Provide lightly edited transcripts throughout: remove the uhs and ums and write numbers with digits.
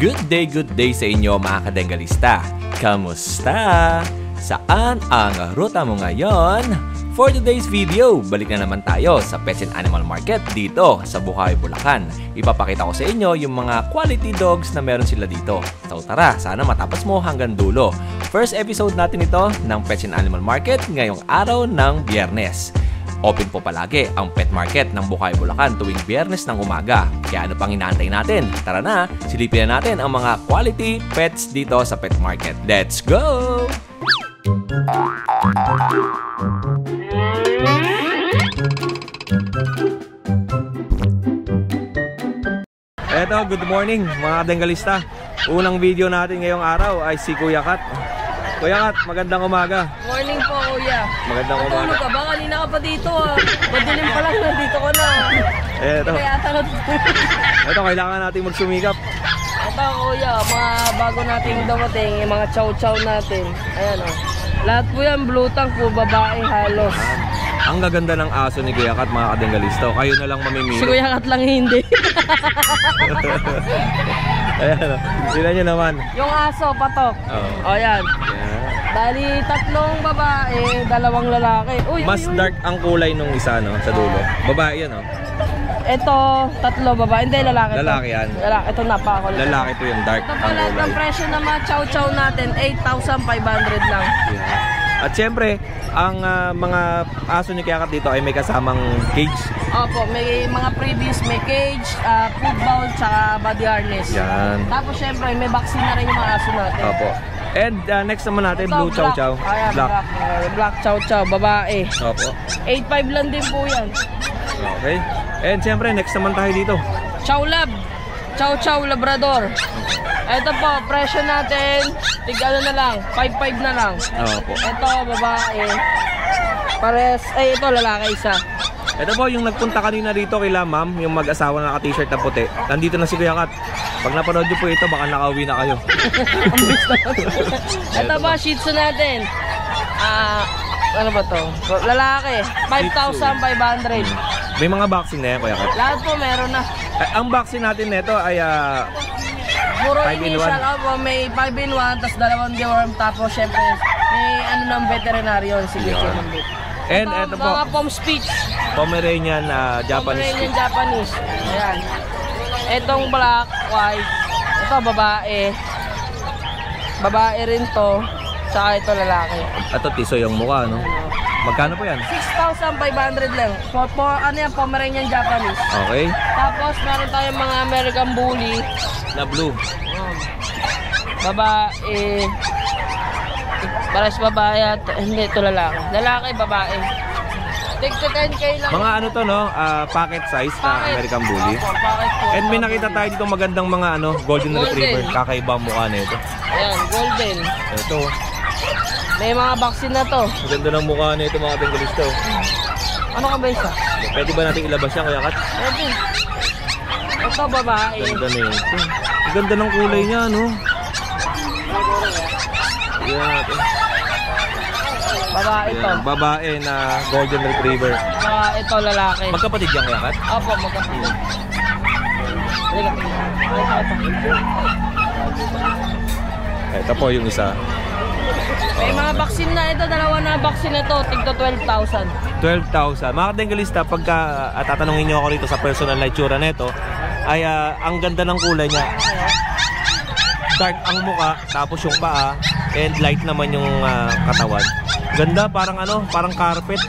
Good day sa inyo mga kadengalista. Kamusta? Saan ang ruta mo ngayon? For today's video, balik na naman tayo sa Pets and Animal Market dito sa Bukawi, Bulacan. Ipapakita ko sa inyo yung mga quality dogs na meron sila dito. So tara, sana matapos mo hanggang dulo. First episode natin ito ng Pets and Animal Market ngayong araw ng Biyernes. Open po palagi ang pet market ng Bukawi, Bulacan tuwing Biyernes ng umaga. Kaya ano pang inaantay natin? Tara na, silipin na natin ang mga quality pets dito sa pet market. Let's go! Eto, good morning mga kadengalista. Unang video natin ngayong araw ay si Kuya Kat. Kuya Kat, magandang umaga. Morning po, Kuya. Magandang umaga. Matulog ka ba? Kanina ka pa dito ah. Madilim pa lang, nandito ka na. Eto. Kaya tanot. Ito, kailangan natin magsumikap. Ito, Kuya, mga bago nating dumating, yung mga chow-chow natin. Ayan o. Lahat po yan, blue tank po, babae halos. Ang gaganda ng aso ni Kuya Kat, mga kadengalisto. Kayo na lang mamimili. Si Kuya Kat lang hindi. Ayan o. Sila nyo naman. Yung aso, patok. O yan. Dali tatlong babae, dalawang lalaki. Uy, Mas dark ang kulay nung isa, no? Sa dulo. Babae yan, no? Ito, tatlo babae. Hindi, lalaki. Lalaki yan. Lalaki. Ito napakakulit. Lalaki to yung dark Ito ang pala, kulay. ang presyo ng mga chow-chow natin, 8,500 lang. Yeah. At syempre, ang mga aso ni Kuya Kat dito ay may kasamang cage. Opo, may mga previous, may cage, food bowl, tsaka body harness. Yan. Tapos syempre, may vaccine na rin yung mga aso natin. Opo. And next naman natin, Ito, blue chow chow. Ayan, black chow chow, babae. Opo. 8,500 lang din po yan. Okay. And syempre, next naman tayo dito. Chow lab, chow chow labrador. Ito po, presyo natin, tig-ano na lang, 5,500 na lang. Opo. Ito, babae. Pares, ay ito, lalaki isa. Ito po, yung nagpunta kanina dito kila ma'am, yung mag-asawa na naka-t-shirt na puti. Nandito na si Kuya Kat. Pag napanood nyo po ito, baka nakauwi na kayo. Ito ba, shih tzu natin? Ano ba to? Lalaki, 5,500. May mga vaccine na yan, Kuya Kat. Lahat po meron na. Ang vaccine natin nito ay Puro 5 in initial 1. po, may 5 in 1, tapos dalawang deworm, tapos syempre may ano ng veterinaryo, sige ng vet. And ito po, mga pom speech. Pomeranian Japanese. Pomeranian Japanese. Ayan. Etong black, white. Ito babae. Babae rin to. Tsaka ito lalaki. Ito tiso yung mukha, no? Magkano po yan? 6,500 lang. Ano yan, Pomeranian Japanese. Okay. Tapos meron tayong mga American Bully. Na blue. Babae. Pares babae at hindi, ito lalaki. Lalaki, babae. Take to 10K lang. Mga ano to, no? Pocket size na American Bully. Opo, pocket po. And may nakita tayo dito magandang mga Golden Retriever. Kakaiba ang mukha na ito. Ayan, golden. Ito. May mga vaccine na to. Maganda ng mukha na ito mga bengalista. Ano ka ba isa? Pwede ba natin ilabas yan, Kuya Kat? Pwede. Ito babae. Ganda na ito. Ang ganda ng kulay niya, no? Tignan natin. Babae ito. Ayan, babae na Golden Retriever. Ito lalaki. Magkapatid yan, Kuya Kat? Opo, magkapatid. Ito po yung isa. May mga vaccine na ito. Dalawa na vaccine ito. Tigto 12,000. 12,000. Mga kadengalista, pagka tatanungin nyo ako rito sa personal na itsura nito, ay ang ganda ng kulay niya. Dark ang muka, tapos yung paa, and light naman yung katawan. Ganda, parang parang carpet.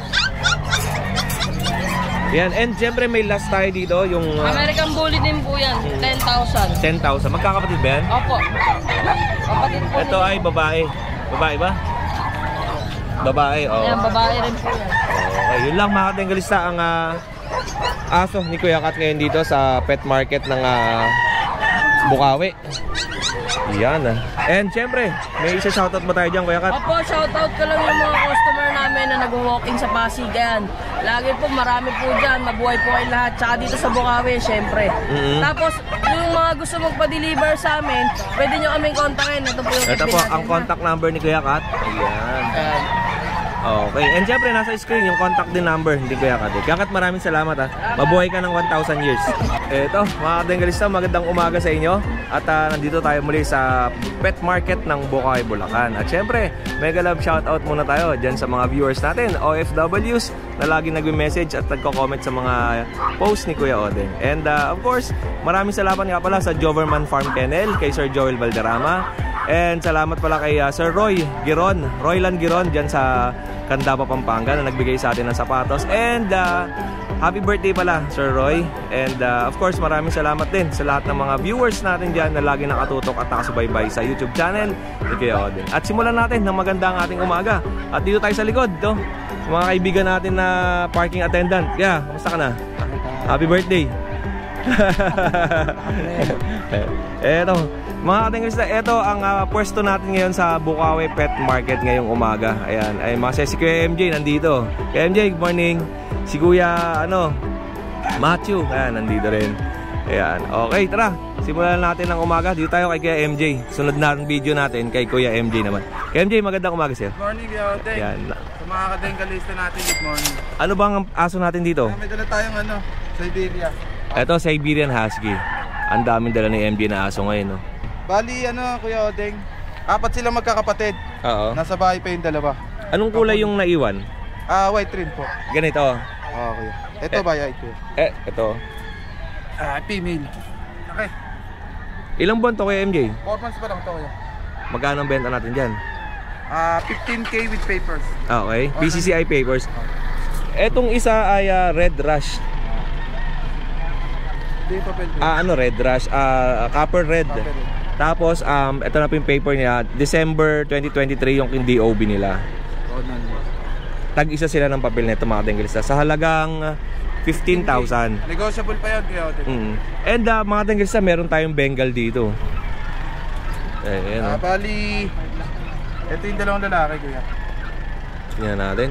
Yan, and syempre may last tayo dito, yung American Bully din po yan. 10,000. 10,000. Magkakapatid ba yan? Opo. Kapatid po. Ito ay babae. Babae ba? Babae, oh. Ayan, babae rin po yan. Okay, yun lang mga kadengalista ang aso ni Kuya Kat ngayon dito sa pet market ng Bukawi. Yan. And syempre, may isa shoutout ba tayo dyan, Kuya Kat? Opo, shoutout ko lang yung mga customer namin na nag-walk-in sa Pasig. Yan. Lagi po, marami po dyan. Mabuhay po kayo lahat. Tsaka dito sa Bukawi, syempre. Tapos, yung mga gusto magpa-deliver sa amin, pwede nyo kaming kontakin. Ito po yung Ito po, ang contact number ni Kuya Kat. Ayan. Okay. And syempre, nasa screen yung contact din number. Hindi Kuya Kat. Kakat, maraming salamat ha. Mabuhay ka ng 1,000 years. Eto, mga kadengalista, magandang umaga sa inyo. At nandito tayo muli sa pet market ng Bukawi, Bulacan. At syempre, mega love shoutout muna tayo dyan sa mga viewers natin, OFWs, na lagi nagme-message at nagko-comment sa mga posts ni Kuya Odeng. And of course, maraming salamat nga pala sa Joverman Farm Kennel, kay Sir Joel Valderrama. And salamat pala kay Sir Roylan Giron dyan sa Candaba, Pampanga, na nagbigay sa atin ng sapatos. And happy birthday pala, Sir Roy. And of course, maraming salamat din sa lahat ng mga viewers natin dyan na lagi nakatutok at nakasubaybay sa YouTube channel ni Kuya Odeng. At simulan natin ng maganda ang ating umaga. At dito tayo sa likod, to, mga kaibigan natin na parking attendant. Yeah, kamusta ka na? Happy birthday. Eto, mga katengalista, ito ang pwesto natin ngayon sa Bukawi Pet Market ngayong umaga. Ayan, ay mga si Kuya MJ nandito. Kuya MJ, good morning. Si Kuya Matthew, ayan, nandito rin. Ayan, okay, tara, simulan natin ang umaga. Dito tayo kay Kuya MJ. Sunod na ang video natin kay Kuya MJ naman. Kuya MJ, magandang umaga sir. Good morning, Kuya Odeng. Ayan. Sa mga katengalista natin, good morning. Ano bang ang aso natin dito? May dala tayong Siberia. Ito, Siberian Husky. Ang daming dala ni MJ na aso ngayon, no? Bali, Kuya Odeng, 4 sila magkakapatid. Oo. Nasa bahay pa yung dalawa. Anong kulay yung naiwan? White rin po. Ganito. Okay. Ito ba, ito? Ito. Female. Okay. Ilang buwan to kay MJ? 4 months pa lang ito, Kuya. Magkano ang benta natin dyan? 15K with papers. Okay. PCCI papers. Etong isa ay Red Rush. Red Rush, Copper Red. Tapos ito na po yung paper niya, December 2023 yung DOB nila. Tag-isa sila ng papel nito mga katengalista sa halagang 15,000. Negotiable pa yan, Kuya Odeng. And mga katengalista, meron tayong Bengal dito. Bali, ito yung dalawang lalaki, Kuya. Tingnan natin.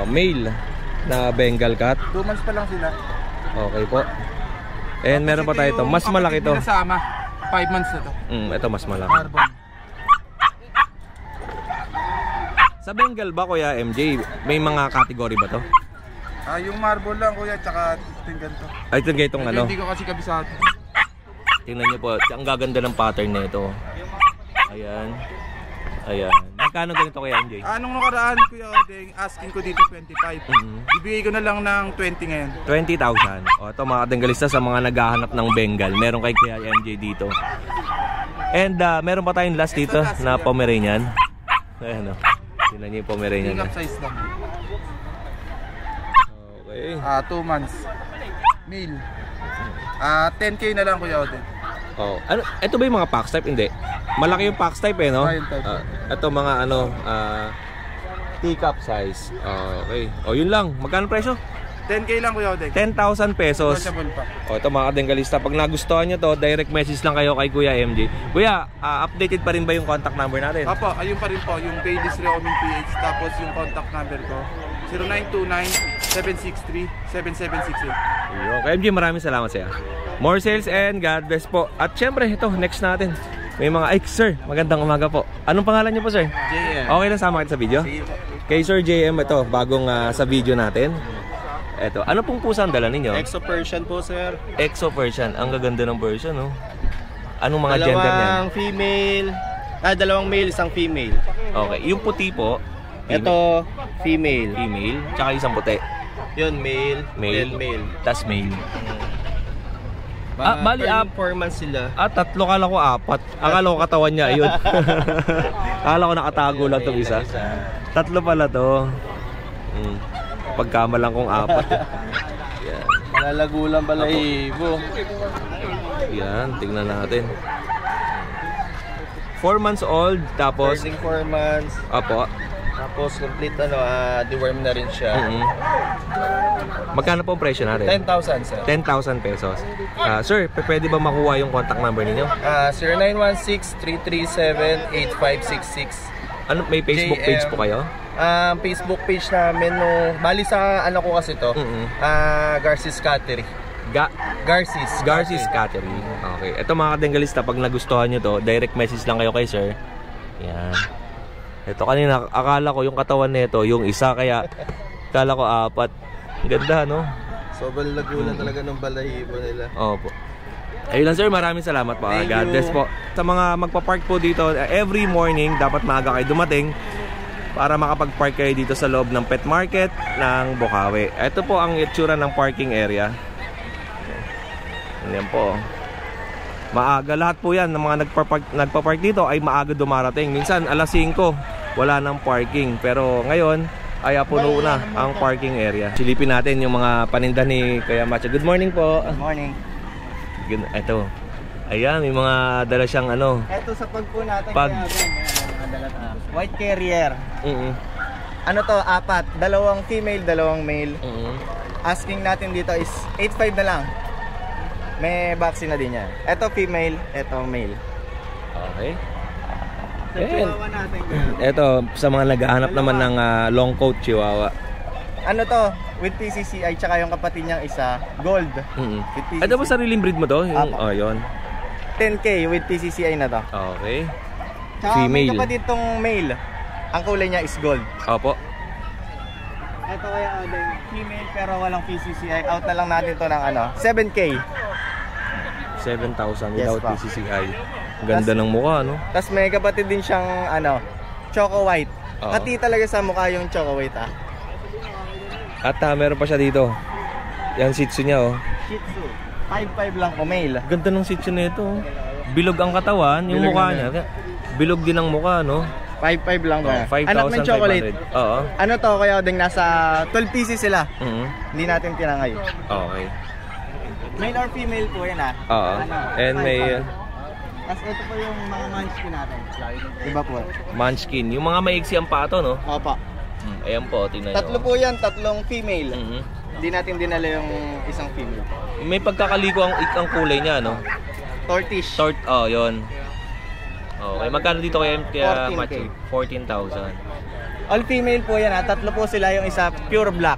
Male na Bengal cat. 2 months pa lang sila. Okay po. And meron pa tayo ito. Mas malaki to. 5 months na to. Ito mas malaki. Sa Bengal ba, Kuya MJ, may mga category ba to? Yung marble lang, Kuya, tsaka tinggan to. Ay, ito itong ano. Hindi ko kasi kabisado. Tingnan nyo po. Ang gaganda ng pattern na ito. Ayan. Ayan. Magkano ganito, Kuya MJ? Anong nakaraan, Kuya Odeng, asking ko dito 25. Ibigay ko na lang ng 20 ngayon. 20,000. O, ito mga katengalista sa mga naghahanap ng Bengal. Meron kay Kuya MJ dito. And meron pa tayong last dito na Pomeranian. Ayan o. Tingnan nyo yung Pomeranian. Pick up size lang. Okay. 2 months. Male. 10K na lang, Kuya Odeng. Oh, ano, ito ba yung mga Fox type? Hindi. Malaki yung Fox type no? Ito mga teacup size. Okay. O, yun lang. Magkano presyo? 10K lang, Kuya Odeng. 10,000 pesos. O, ito mga kadengalista. Pag nagustuhan nyo to, direct message lang kayo kay Kuya MJ. Kuya, updated pa rin ba yung contact number natin? Opo, ayun pa rin po. Yung Baylis Reoming PH. Tapos yung contact number ko, 0929-763-7768. Kay MJ, maraming salamat sa iyo. More sales and God bless po. At syempre, ito, next natin. May mga, sir, magandang umaga po. Anong pangalan niyo po, sir? JM. Okay lang, sama kita sa video? Kay Sir JM, ito, bagong sa video natin. Ito, ano pong pusa ang dala ninyo? Exo Persian po, sir. Exo Persian. Ang gaganda ng Persian, no? Anong mga gender niyan? Dalawang male, isang female. Okay, yung puti po. Ito, female. Female. Tsaka isang puti. Yun, male. Male. Male. Tas male. Bali, 4 months sila. Tatlo, kala ko 4. Akala ko katawan niya, ayun. Akala ko nakatago lang itong isa. Tatlo pala to. Pagkamalang kong 4. Yan. Malalago lang pala ibo. Yan, tingnan natin. 4 months old, tapos... Turning 4 months. Apo. Tapos complete deworm na rin siya. Magkano po ang presyo natin? 10,000, sir. 10,000 pesos. Sir, pwede ba makuha yung contact number ninyo? 0916-337-8566. Ano, may Facebook JM. page po kayo? Facebook page namin, bali sa ano ko kasi to, Garcis Cattery. Garcis Cattery. Okay. Ito mga kadengalista, pag nagustuhan nyo to, direct message lang kayo kay sir. Yan. Ito kanina, akala ko yung katawan nito, yung isa, kaya akala ko 4. Ganda, no? Sobrang lagunan talaga ng balahibo nila. Opo. Ayun lang sir, maraming salamat po. Thank God bless you. po. Sa mga magpa-park po dito, every morning dapat maaga kayo dumating para makapag-park kayo dito sa loob ng pet market ng Bocaue. Ito po ang itsura ng parking area. Ayan po. Maaga lahat po yan ng mga nagpa-park dito ay maaga dumarating. Minsan alas 5 wala nang parking, pero ngayon ay puno na ang parking area. Silipin natin yung mga paninda ni Kuya Macho. Good morning po. Good morning. Ito. Ayan, may mga dala siyang ano. Ito sa pagpo natin Pag- White Carrier. Ano to, 4. 2 female, 2 male. Asking natin dito is 8.5 na lang. May vaccine na din yan. Ito female, ito male. Okay. Sa chihuahua natin. Ito, sa mga naghahanap naman ng long coat chihuahua. Ano to, with PCCI, tsaka yung kapatid niyang isa, gold. With PCCI. Ito ba sariling breed mo to? Yung, Apo. yun. 10K with PCCI na to. Okay. Tsaka may Female. kapatid tong male. Ang kulay niya is gold. Opo. Ito kaya female pero walang PCCI. Out na lang natin to ng 7K. 7,000 Yes, without pa. PCCI. Ganda ng mukha, no? Tapos may kapatid din siyang choco white. Oo. Pati talaga sa mukha yung choco white At meron pa siya dito. Yan Shih Tzu niya, oh. Shih Tzu. 5'5 lang po male. Ganda ng Shih Tzu nito, oh. Bilog ang katawan, yung Bilog mukha na niya. Bilog din ang mukha, no? 5'5 lang ba? Oh, Anak may chocolate. 5,500. Oo. Ano to kaya ding nasa 12 pieces sila. Mhm. Hindi natin tinangay. Okay. Male or female po yan Oo. And may 5'5. Tapos ito po yung mga munchkin natin. Iba po. munchkin. Yung mga maiksi ang pato, no? Opo. Ayan po, tingnan nyo. Tatlo po yan, tatlong female. Mhm. Hindi natin dinala yung isang female. May pagkakaliko ang kulay niya, no? Tortish. Yun. Okay, magkano dito kaya 14K. Machi? 14,000. All female po yan ha. Tatlo po sila, yung isa pure black.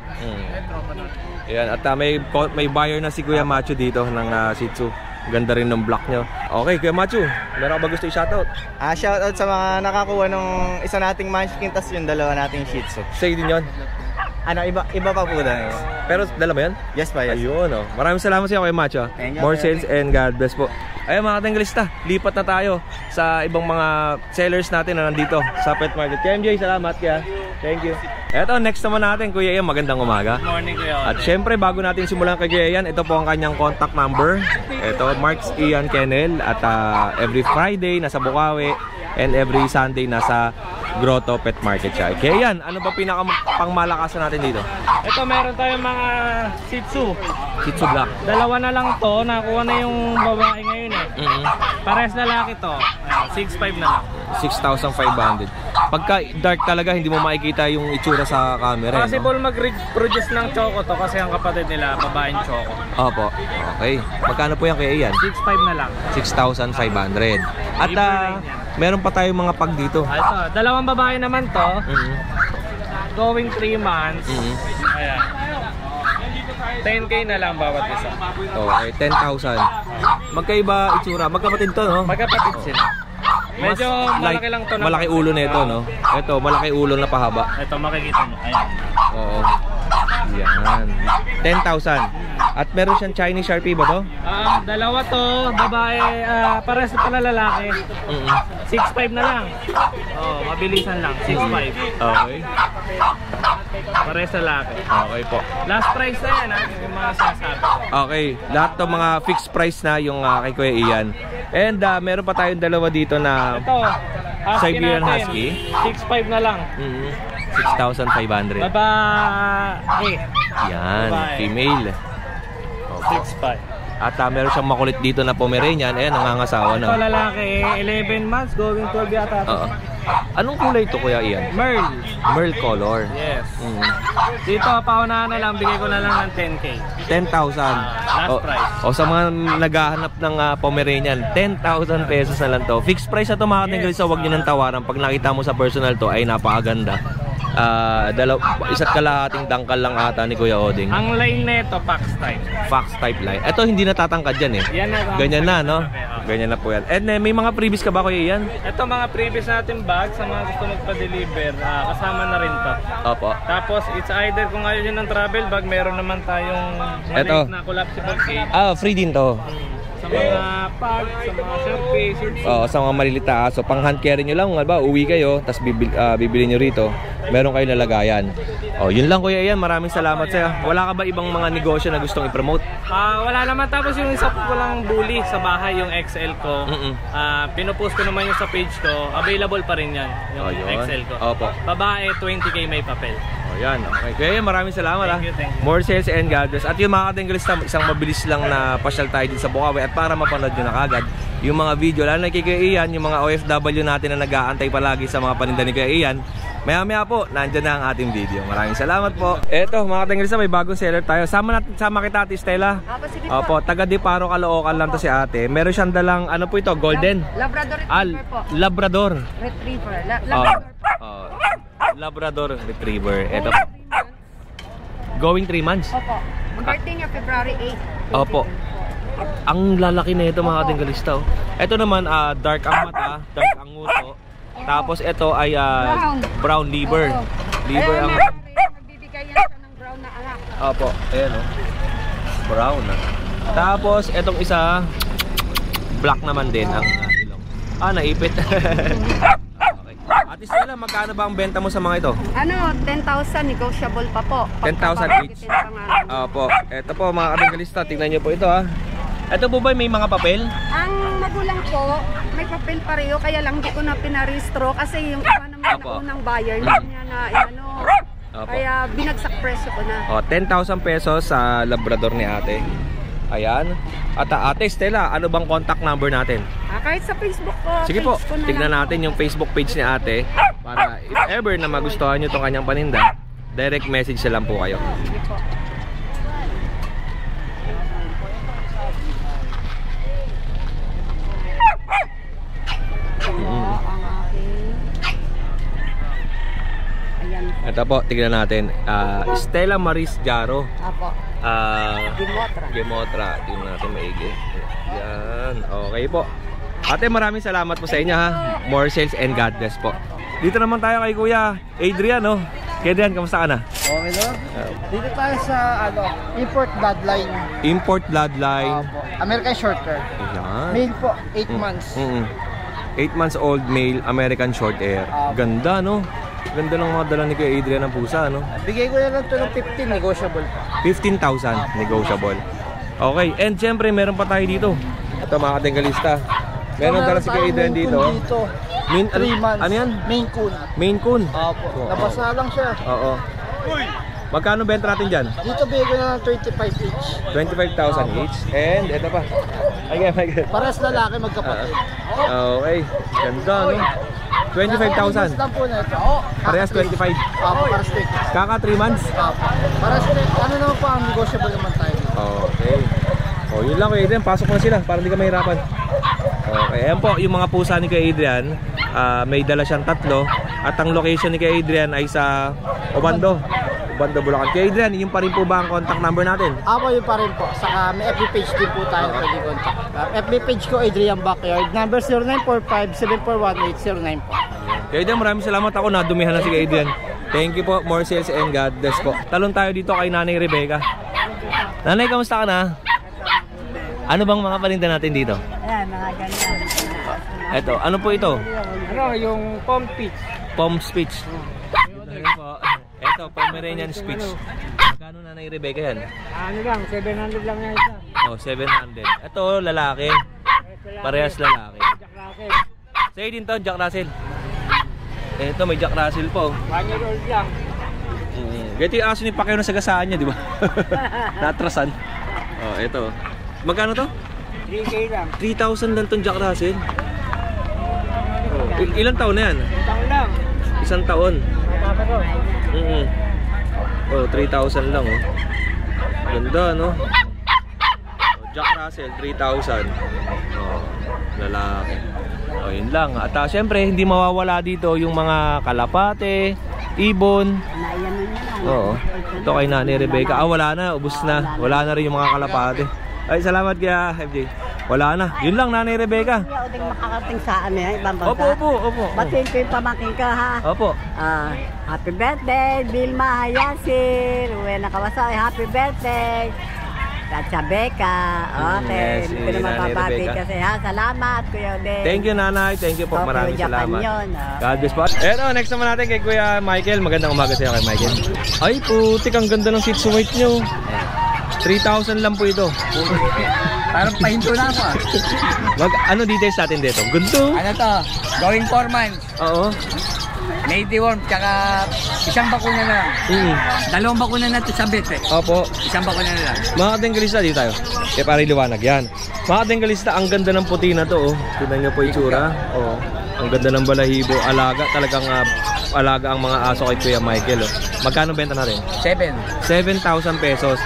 Ayan, at may buyer na si Kuya Macho dito ng Shih Tzu. Ganda rin ng black nyo. Okay, Kuya Macho, meron ka ba gusto i-shoutout? Shoutout sa mga nakakuha nung isa nating munchkin, tas yung dalawa nating Shih Tzu. Say din yun. Iba pa po dahil. Pero dala mo yan? Yes pa, yes. Ayun, oh. Maraming salamat sa iyo, Kuya Macho. Thank you, More Kuya. sales and God bless po. Ayun mga tanggalista, lipat na tayo sa ibang mga sellers natin na nandito sa pet market. Kaya MJ, salamat kaya. Thank you. Eto, next naman natin, Kuya Ian, magandang umaga. Good morning, Kuya. At syempre, bago natin simulan kay Kuya Ian, ito po ang kanyang contact number. Ito, Mark's Ian Kennel. At every Friday, nasa Bocaue. And every Sunday, nasa Grotto Pet Market siya. Kaya Ian, ano ba pangmalakasan natin dito? Ito meron tayong mga Shih Tzu. Shih Tzu Black. Dalawa na lang to, nakuha na yung babae ngayon eh. Pares lalaki to. 6'5 na lang. 6,500. Pagka dark talaga, hindi mo makikita yung itsura sa camera. Possible mag-produce ng choco to kasi ang kapatid nila babaeng choco. Opo. Okay. Magkano po yan kaya Ian? 6'5 na lang. 6,500. At meron pa tayong mga pag dito. Ito, dalawang babae naman to. Going 3 months. Ayan. 10K na lang bawat isa. Okay, 10,000. Magkaiba itsura. Magkapatid to, no? Magkapatid sila. Medyo malaki lang to. Malaki ulo na ito, no? Ito, malaki ulo na pahaba. Ito, makikita mo. Ayan. Oo. Yan. 10,000. At meron siyang Chinese Sharpie ba to? Dalawa to, babae, pares na pala lalaki. 6'5 na lang. Oh, mabilisan lang. 6'5. Okay. Pares na lalaki. Okay po. Last price na yan, ha? Yung mga sasabi. Okay, lahat to mga fixed price na yung kay Kuya Ian. And meron pa tayong dalawa dito na Ito, husky Siberian natin. Husky. 6'5 na lang. 6,500. Babae. Yan, Babae. female. 6'5. At meron siyang makulit dito na Pomeranian. Ayan, nangangasawa Ito na. lalaki, 11 months, going 12 yata. Oo. Anong kulay ito, Kuya Ian? Merl. Merl color. Yes. Dito, paunahan na lang, bigay ko na lang ng 10K. 10,000. Last price. O sa mga naghahanap ng Pomeranian, 10,000 pesos na lang to. Fixed price na to mga katinggalis, so huwag nyo nang tawaran. Pag nakita mo sa personal to, ay napakaganda. Isa't kalahating dangkal lang ata ni Kuya Oding. Ang line nito, Fox type. Fox type line. Ito hindi natatangkad yan eh. Yan na, ganyan na, no? Ganyan na po yan. And may mga previous ka ba, Kuya Ian? Ito mga previous natin bag sa mga gusto magpa-deliver. Kasama na rin to. Opo. Tapos it's either kung ayaw nyo ng travel bag, meron naman tayong maliit na collapsible cage. Free din to. Sa mga pag, sa mga surface. Sa mga malilita. So pang hand carry nyo lang, uwi kayo, tapos bibili nyo rito. Meron kayo lalagayan. Yun lang Kuya Ian, maraming salamat sa'yo. Wala ka ba ibang mga negosyo na gustong i-promote? Wala naman. Tapos yung isa ko lang bully sa bahay, yung XL ko. Pinopost ko naman yung sa page ko. Available pa rin yan, yung XL ko. Opo. Babae, 20K may papel. Yan, okay. Kaya maraming salamat. Thank you. More sales and God bless. At yung mga katinggalista, isang mabilis lang na pasyal tayo din sa Bukawi. At para mapanood nyo na kagad yung mga video, lalo na kay Kuya Ian, yung mga OFW natin na nag-aantay palagi sa mga paninda ni Kuya Ian, maya po, nandyan na ang ating video. Maraming salamat po. Eto, mga katinggalista, may bagong seller tayo. Sama kita, Ate Stella. Opo, taga Diparo, Caloocan lang to si ate. Meron siyang dalang, ano po ito, golden? Labrador Retriever po. Labrador. Retriever. Labrador. Labrador Retriever. Ito. Going 3 months. Opo. Mag-birthday niya February 8. Opo. Ang lalaki na ito mga katinggalista. Ito naman dark ang mata, dark ang nguso. Tapos ito ay brown liver. Liver ang nagbibigay yan siya ng brown na anak. Opo, ayan brown na. Tapos itong isa black naman din ang ilong. Naipit. Okay. Ate Stella, magkano ba ang benta mo sa mga ito? 10,000 negotiable pa po. 10,000 each. Opo. Ito po mga katinggalista, tingnan niyo po ito Ito po ba may mga papel? Ang magulang po, may papel pareho, kaya lang di ko na pinarehistro kasi yung iba naman na unang buyer hindi niya na kaya binagsak presyo ko na. 10,000 pesos sa Labrador ni ate. Ayan. At Ate Stella, ano bang contact number natin? Kahit sa Facebook ko. Sige po, tignan natin yung Facebook page ni ate para if ever na magustuhan nyo itong kanyang paninda, direct message na lang po kayo. Sige po. Ito po, tignan natin. Stella Maris Jaro. Apo. Gemotra. Tignan natin maigi. Yan. Okay po. Ate, maraming salamat po sa inyo More sales and God bless po. Dito naman tayo kay Kuya Adrian Adrian, kamusta ka na? Okay no? Dito tayo sa import bloodline. Import bloodline. American Shorthair. Yan. Male po, 8 months. 8 months old male American Shorthair. Ganda Ganda ng mga dala ni Kuya Adrian ng pusa Bigay ko na lang ito ng 15, negotiable pa. 15,000 negotiable. Okay, and syempre meron pa tayo dito. Ito mga katinggalista. Meron dala si Kuya Adrian dito. 3 months. Ano yan? Maine Coon. Maine Coon. Opo. Nabasa lang siya. Oo. Magkano benta natin dyan? Dito bigay ko na ng 25 each. 25,000 each. And ito pa. Paras lalaki magkapatid. Okay. Ganda 25,000. Lang po na ito. Parehas 25. Paras 25. Kaka 3 months? Paras naman po ang negotiable naman tayo. Okay. Yun lang Kuya Adrian. Pasok na sila para hindi ka mahirapan. Okay. Ayan po yung mga pusa ni Kuya Adrian. May dala siyang 3. At ang location ni Kuya Adrian ay sa Obando, Bulacan. Kuya Adrian, yung pa rin po ba ang contact number natin? Yun pa rin po. Saka may FB page din po tayo pwede contact. FB page ko, Adrian Backyard. Number 0945-741809 po. Kuya Adrian, maraming salamat. Ako nadumihan na si Kuya Adrian. Thank you po. More sales and God bless po. Talon tayo dito kay Nanay Rebecca. Nanay, kamusta ka na? Ano bang mga paninda natin dito? Ayan, mga ganyan. Eto, ano po ito? Yung Pom Speech. Pom Speech. Ito, Pomeranian Speech. Magkano Nanay Rebecca yan? Ano lang, 700 lang yan isa. 700. Ito, lalaki. Parehas lalaki. Jack Russell. Sa'yo din to, Jack Russell. Ito, may Jack Russell po. 1 year old lang. Ito yung aso ni Pacquiao na sagasaan niya, di ba? Natrasan. Ito. Magkano to? 3K lang. 3,000 lang tong Jack Russell. Ilang taon na yan? 1 taon lang. 1 taon. 3,000 lang Ganda Jack Russell 3,000. Lalaki. Yun lang. At syempre hindi mawawala dito yung mga kalapate, ibon. Naiyan mo na. Oo. Ito kay Nanay Rebecca. Wala na, ubos na. Wala na rin yung mga kalapate. Ay, salamat kaya FJ. Wala na. Yun lang, Nanay Rebecca. Hindi ako makakating sa amin, ibang bansa. Opo. Batiin ko yung pamangkin ka, ha? Opo. Happy birthday, Vilma Hayasir. Uwe na kawasaw, happy birthday. Tatsa Becca. Okay, Yes, hindi ko naman Nanay babati Rebecca. kasi, ha? Salamat, Kuya Odeng. Thank you, Nanay. Thank you po. Tokyo, Maraming Japan salamat. yun. God bless po. Eto, next naman natin kay Kuya Michael. Magandang umaga sa'yo kay Michael. Ay, putik. Ang ganda ng Shih Tzu white nyo. 3,000 lang po ito. Parang pahinto na ako Ano details natin dito? Gundo. Ano to? Going 4 months. Oo. Native worm, tsaka isang bakuna na lang. Dalawang bakuna na to sa vet eh. Opo. Isang bakuna na lang. Mga kadenggalista, dito tayo. Para iliwanag yan. Mga kadenggalista, ang ganda ng puti na to. Tignan nyo po yung tsura. Ang ganda ng balahibo. Alaga. Talagang alaga ang mga aso kay Kuya Michael. Magkano benta natin? 7,000 pesos.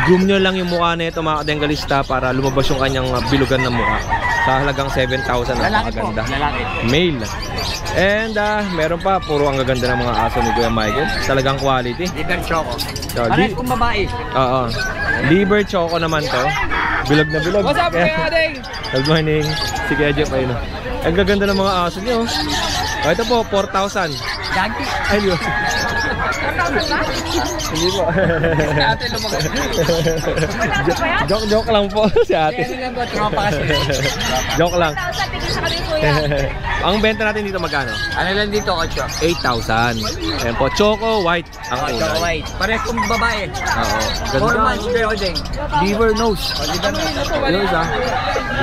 Groom nyo lang yung mukha nito mga kadenggalista para lumabas yung kanyang bilugan ng mukha. Sa halagang 7,000. Lalaki po. Maganda. Lalaki. Male. And meron pa, puro ang gaganda ng mga aso ni Kuya Michael. Talagang quality. Liver choco. So, Pares kong babae. Oo. Liver choco naman to. Bilog na bilog. What's up, Kuya Odeng? Good morning. Si Kuya Jeff ayun. Ang gaganda ng mga aso niyo. Ito po, 4,000. Dagi. Ay, yun. Hindi po. Ate lumakas. Joke lang po si ate. Ano lang po, tropa kasi. Joke lang. Ang benta natin dito magkano? Ano lang dito, Ocho? 8,000. Ayan po, choco white ang Choco kulay. white. Pares kong babae. Oo. 4 Ganda. months, Kuya Odeng. Liver nose. Liver na. Ano isa?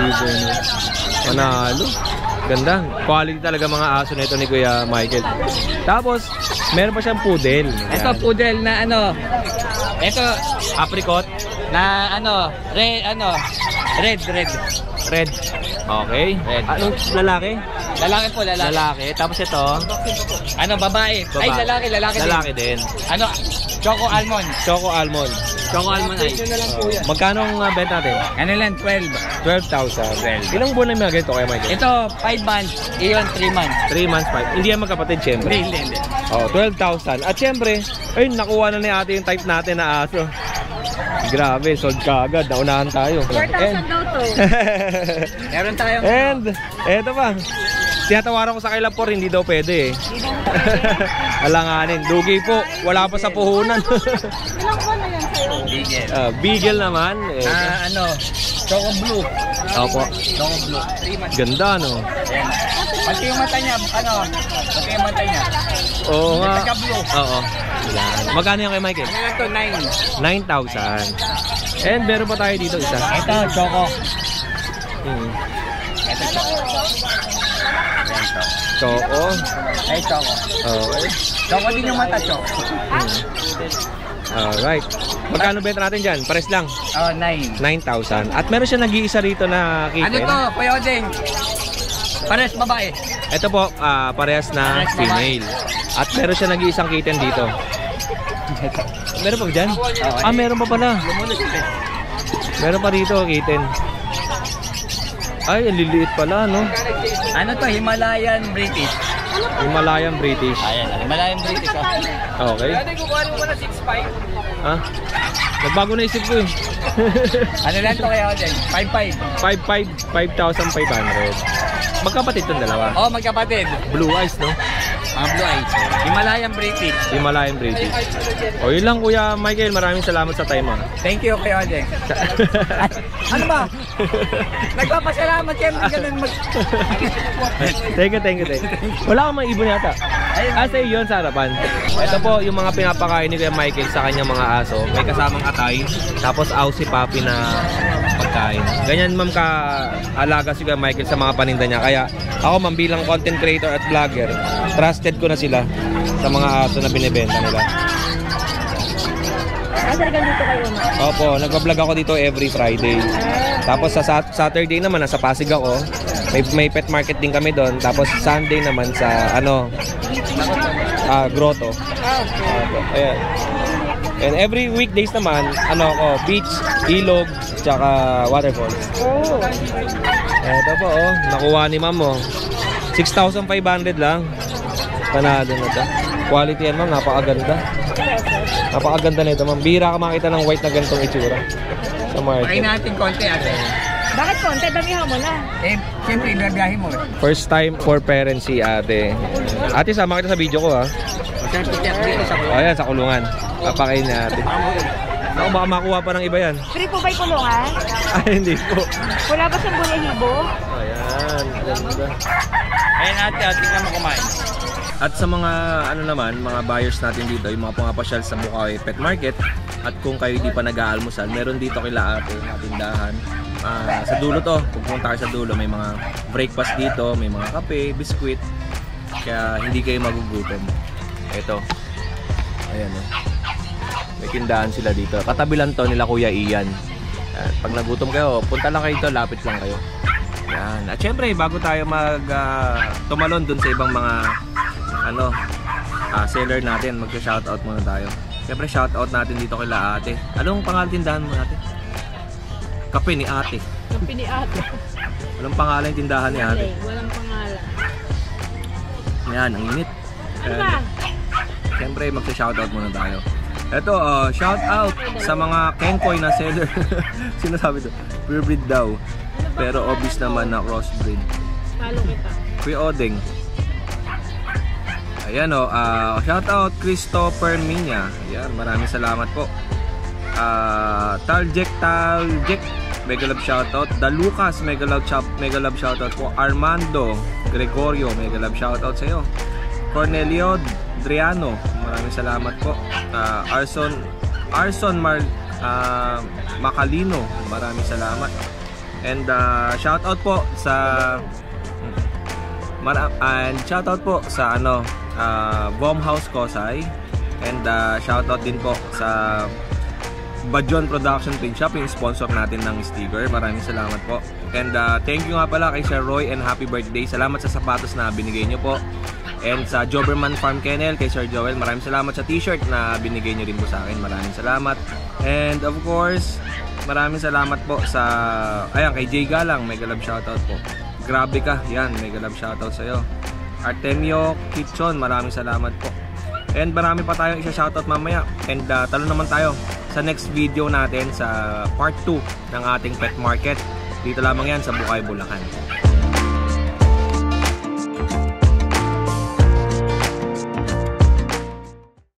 Liver nose. Manalo. Ganda. Quality talaga mga aso nito ni Kuya Michael. Tapos, meron pa siyang poodle. Ito, poodle na ano. Ito, Apricot. na ano, red. Red. Okay. Red. Anong lalaki? Lalaki po, lalaki. Lalaki. Tapos ito. Ano, babae. Ay, lalaki Lalaki din. Ano, choco almond. Choco almond. Choco almond ay. Magkano ang benta natin? Ano lang, 12. 12,000. Ilang buwan na yung mga ganito kay Michael? Ito, 5 months. Iyon, 3 months. 3 months, 5. Hindi yan magkapatid, syempre. Hindi. Oh, 12,000. At syempre, ayun, nakuha na ni ate yung type natin na aso. Grabe, sold ka agad. Naunahan tayo. 4,000 daw to. Meron tayong And, eto pa. Tinatawaran ko sa kay Lapor, hindi daw pwede eh. Alanganin. Dugi po. Wala pa sa puhunan. Ilang buwan na yan sa'yo? bigel. Beagle naman. Ano, choco blue. Opo. Choco blue. 3 months. Ganda, no? Yan. Pati yung mata niya, pati yung mata niya. Oo nga. Taga blue. Oo. Yan. Magkano yan kay Michael? Ano lang to, 9,000. And meron pa tayo dito isa. 9. Ito, choco. Ito, choco. Choco. Ay, choco. Okay. Choco din yung mata, choco. Alright. Magkano benta natin dyan? Pares lang. Oh, 9. 9,000. At meron siya nag-iisa rito na kitten. Ano to, Kuya Odeng? Pares babae. Ito po, parehas na Parehas female. At meron siya nag-iisang kitten dito. Meron pa ba dyan? Meron pa pala. Meron pa dito, kitten. Ay, ang liliit pala, no? Ano to, Himalayan British. Himalayan British. Ayan, Himalayan British. Okay. Pwede kukuha mo na 6'5". Ha? Nagbago na isip ko eh. Ano lang to, Kuya Odeng? 5'5". 5,500. Magkapatid itong dalawa. Oh, magkapatid. Blue eyes, no? Mga blue eyes. Himalayan British. Himalayan British. O yun lang, Kuya Michael. Maraming salamat sa time mo. Thank you, Kuya Odeng. Ano ba? Nagpapasalamat siyempre ganun mag... Thank you. Wala kang maibon yata. Sa'yo yun sa harapan. Ito po yung mga pinapakain ni Kuya Michael sa kanyang mga aso. May kasamang atay. Tapos Aussie Puppy na pagkain. Ganyan ma'am ka-alaga si Kuya Michael sa mga paninda niya. Kaya ako ma'am bilang content creator at vlogger, trusted ko na sila sa mga aso na binibenta nila. Talagang dito kayo, ma? Opo, nagbablog ako dito every Friday. Tapos sa Saturday naman nasa Pasig ako. May pet market din kami doon. Tapos Sunday naman sa Grotto. Ayan. And every weekdays naman, beach, ilog, tsaka waterfalls. Ito po, nakuha ni ma'am mo. 6,500 lang. Panalo na to. Quality yan, ma'am. Napakaganda. Napakaganda nito, ma'am. Bihira ka makita ng white na ganitong itsura sa market. Pakain natin konti, ate. Bakit konti? Damihan mo na. Eh, siyempre, ibibiyahe mo. First time for parents si ate. Ate, sama kita sa video ko, ha? Ayan, sa kulungan. Papakain na ate. Ako, baka makuha pa ng iba yan. Free po ba yung kulungan? Ay, hindi po. Wala ba siyang bulahibo? Ayan, ganda. Ayan ate ka kumain. At sa mga ano naman, mga buyers natin dito, yung mga pumapasyal sa Bukawi Pet Market, at kung kayo di pa nag-aalmusal, meron dito kila ate na tindahan. Sa dulo to, kung pumunta kayo sa dulo, may mga breakfast dito, may mga kape, biskwit, kaya hindi kayo magugutom. Ito, ayan o. May tindahan sila dito. Katabi lang to nila Kuya Ian. Pag nagutom kayo, punta lang kayo dito, lapit lang kayo. Yan. At syempre, bago tayo tumalon dun sa ibang mga seller natin, mag-shoutout muna tayo. Syempre, shoutout natin dito kila ate. Anong pangalan tindahan mo natin? Kape ni ate. Kape ni ate. Walang pangalan yung tindahan ni ate. Walang pangalan. Yan, ang init. Syempre, mag-shoutout muna tayo. Ito, shout out sa mga Kenkoy na seller. Sinasabi to? Pure breed daw. Pero obvious naman na crossbreed. Follow kita. Kuya Odeng. Ayan o, shout out Christopher Minya. Ayan, maraming salamat po. Taljek, mega love shoutout. Dalucas, mega love shoutout po. Armando Gregorio, mega love shoutout sa iyo. Cornelio Adriano, maraming salamat po. Arson Macalino, maraming salamat. And shoutout po sa Bomb House Kosay. And shoutout din po sa Bajon Production Page Shop, yung sponsor natin ng sticker. Maraming salamat po. And thank you nga pala kay Sir Roy and happy birthday. Salamat sa sapatos na binigay nyo po. And sa Joberman Farm Kennel, kay Sir Joel, maraming salamat sa t-shirt na binigay nyo rin po sa akin. Maraming salamat. And of course, maraming salamat po sa, ayan, kay Jay Galang, mega love shoutout po. Grabe ka, yan, mega love shoutout sa'yo. Artemio Kitchon, maraming salamat po. And marami pa tayong isa-shoutout mamaya. And talo naman tayo sa next video natin sa part 2 ng ating pet market. Dito lamang yan sa Bukawi, Bulacan.